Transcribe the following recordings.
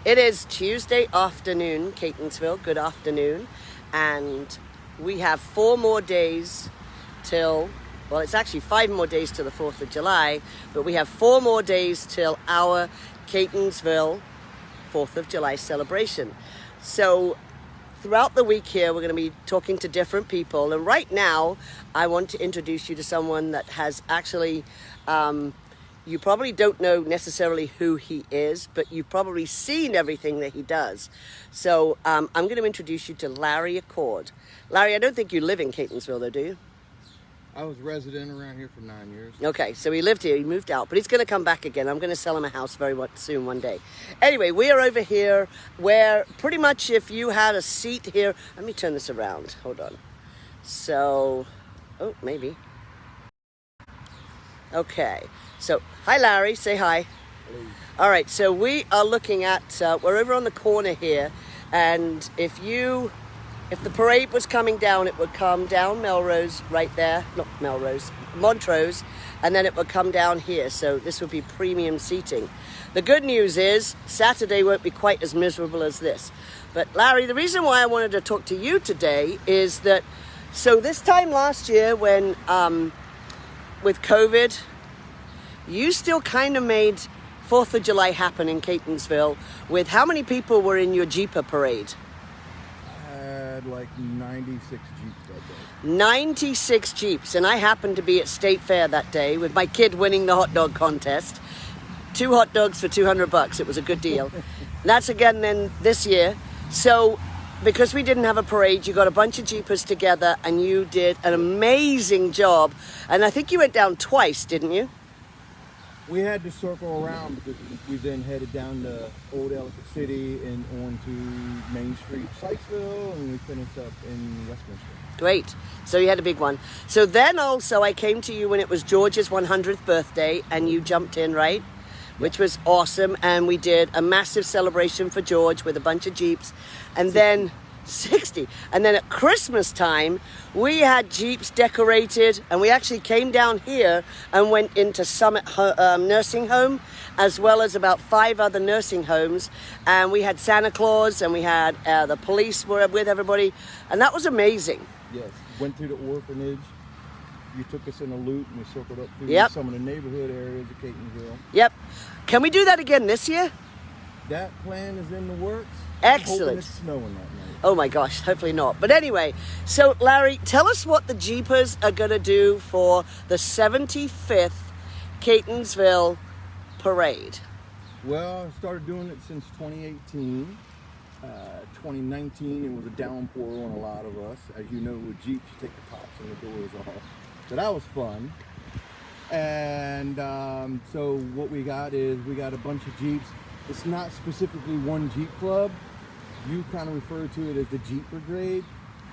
It is Tuesday afternoon, Catonsville. Good afternoon. And we have 4 more days till, well, it's actually 5 more days till the 4th of July, but we have 4 more days till our Catonsville 4th of July celebration. So throughout the week here, we're going to be talking to different people. And right now, I want to introduce you to someone that has actually, you probably don't know necessarily who he is, but you've probably seen everything that he does. So I'm going to introduce you to Larry Accord. Larry, I don't think you live in Catonsville though, do you? I was resident around here for 9 years. Okay, so he lived here, he moved out, but he's going to come back again. I'm going to sell him a house very soon one day. Anyway, we are over here where pretty much if you had a seat here, let me turn this around, hold on. So, oh, maybe. Okay, so hi Larry, say hi. Hello. All right, so we are looking at, we're over on the corner here, and if the parade was coming down, it would come down Melrose right there, not Melrose, Montrose, and then it would come down here. So this would be premium seating. The good news is Saturday won't be quite as miserable as this. But Larry, the reason why I wanted to talk to you today is that, so this time last year when, with COVID, you still kind of made 4th of July happen in Catonsville with how many people were in your Jeep parade? Like 96 Jeeps that day. 96 Jeeps, and I happened to be at State Fair that day with my kid winning the hot dog contest. 2 hot dogs for $200. It was a good deal. That's again then this year. So because we didn't have a parade, you got a bunch of Jeepers together and you did an amazing job. And I think you went down twice, didn't you? We had to circle around because we then headed down to Old Ellicott City and on to Main Street, Sykesville, and we finished up in Westminster. Great. So you had a big one. So then also I came to you when it was George's 100th birthday and you jumped in, right? Which was awesome. And we did a massive celebration for George with a bunch of Jeeps. And then 60. And then at Christmas time, we had Jeeps decorated, and we actually came down here and went into Summit Nursing Home, as well as about 5 other nursing homes. And we had Santa Claus, and we had the police were with everybody, and that was amazing. Yes, went through the orphanage. You took us in a loop, and we circled up through some of the neighborhood areas of Catonsville. Yep. Can we do that again this year? That plan is in the works. Excellent. I'm hoping it's snowing that night. Oh my gosh, hopefully not. But anyway, so Larry, tell us what the Jeepers are going to do for the 75th Catonsville Parade. Well, I started doing it since 2018. 2019, it was a downpour on a lot of us. As you know, with Jeeps, you take the tops and the doors off. So that was fun. And so what we got is we got a bunch of Jeeps. It's not specifically one Jeep club. You kind of refer to it as the Jeep Brigade.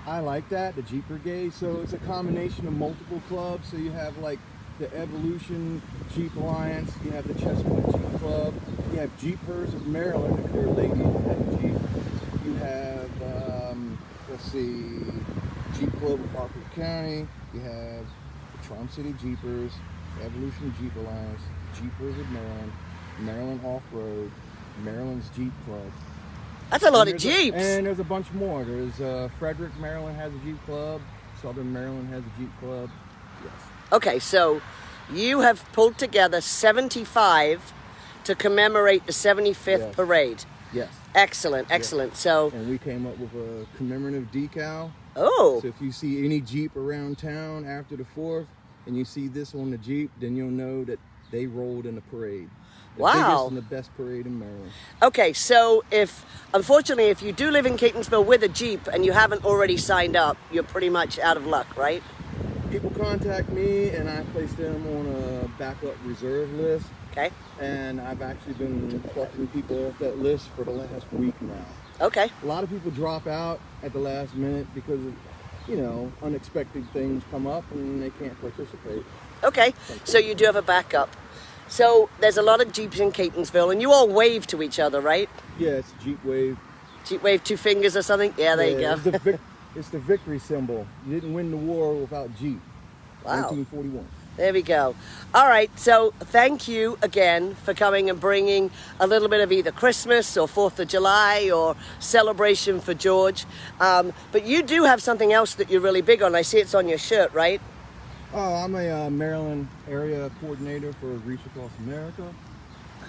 I like that, the Jeep Brigade. So it's a combination of multiple clubs. So you have like the Evolution Jeep Alliance, you have the Chestnut Jeep Club, you have Jeepers of Maryland if you're a lady and have Jeep. You have, let's see, Jeep Club of Harford County. You have the Tri-City Jeepers, Evolution Jeep Alliance, Jeepers of Maryland, Maryland Off-Road, Maryland's Jeep Club. That's a lot of Jeeps. And there's a bunch more. There's Frederick, Maryland has a Jeep Club. Southern Maryland has a Jeep Club. Yes. Okay, so you have pulled together 75 to commemorate the 75th parade. Yes. Excellent, excellent. Yes. So, and we came up with a commemorative decal. Oh. So if you see any Jeep around town after the 4th and you see this on the Jeep, then you'll know that they rolled in the parade. The wow. biggest and the best parade in Maryland. Okay, so unfortunately, if you do live in Catonsville with a Jeep and you haven't already signed up, you're pretty much out of luck, right? People contact me and I place them on a backup reserve list. Okay. And I've actually been plucking people off that list for the last week now. Okay. A lot of people drop out at the last minute because of, unexpected things come up and they can't participate. Okay, so you do have a backup. So there's a lot of Jeeps in Catonsville, and you all wave to each other, right? Yeah, it's Jeep Wave. Jeep Wave 2 fingers or something? Yeah, there you go. It's the victory symbol. You didn't win the war without Jeep. Wow. 1941. There we go. All right, so thank you again for coming and bringing a little bit of either Christmas or 4th of July or celebration for George. But you do have something else that you're really big on. I see it's on your shirt, right? Oh, I'm a Maryland area coordinator for Reach Across America.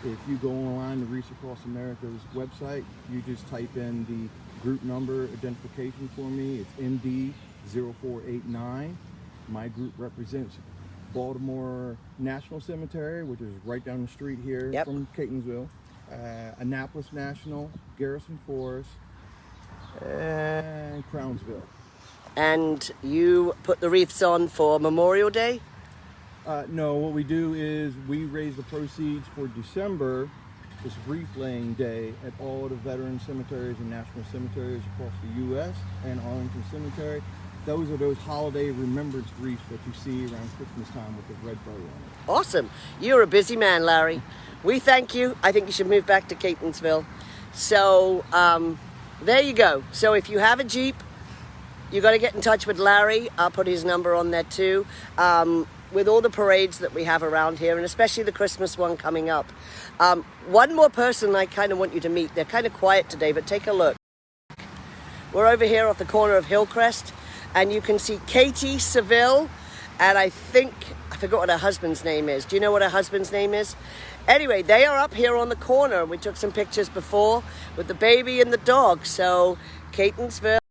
If you go online to Reach Across America's website, you just type in the group number identification for me. It's MD0489. My group represents Baltimore National Cemetery, which is right down the street here from Catonsville, Annapolis National, Garrison Forest, and Crownsville. And you put the wreaths on for Memorial Day? No, what we do is we raise the proceeds for December, this wreath laying day, at all the veteran cemeteries and national cemeteries across the U.S. and Arlington Cemetery. Those are those holiday remembrance wreaths that you see around Christmas time with the red bow on it. Awesome. You're a busy man, Larry. We thank you. I think you should move back to Catonsville. So there you go. So if you have a Jeep, you got to get in touch with Larry. I'll put his number on there too. With all the parades that we have around here, and especially the Christmas one coming up. One more person I kind of want you to meet. They're kind of quiet today, but take a look. We're over here off the corner of Hillcrest, and you can see Katie Seville, and I forgot what her husband's name is. Do you know what her husband's name is? Anyway, they are up here on the corner. We took some pictures before with the baby and the dog. So, Catonsville,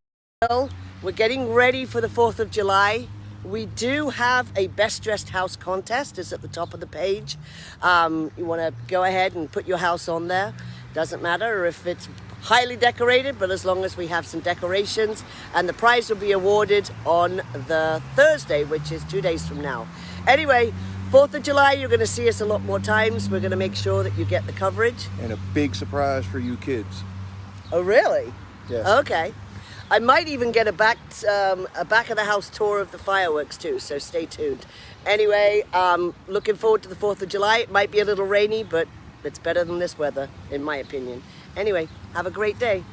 we're getting ready for the 4th of July. We do have a Best Dressed House contest. It's at the top of the page. You want to go ahead and put your house on there. Doesn't matter if it's highly decorated, but as long as we have some decorations. And the prize will be awarded on the Thursday, which is 2 days from now. Anyway, 4th of July, you're going to see us a lot more times. We're going to make sure that you get the coverage. And a big surprise for you kids. Oh, really? Yes. Okay. I might even get a back of the house tour of the fireworks too, so stay tuned. Anyway, looking forward to the 4th of July. It might be a little rainy, but it's better than this weather, in my opinion. Anyway, have a great day.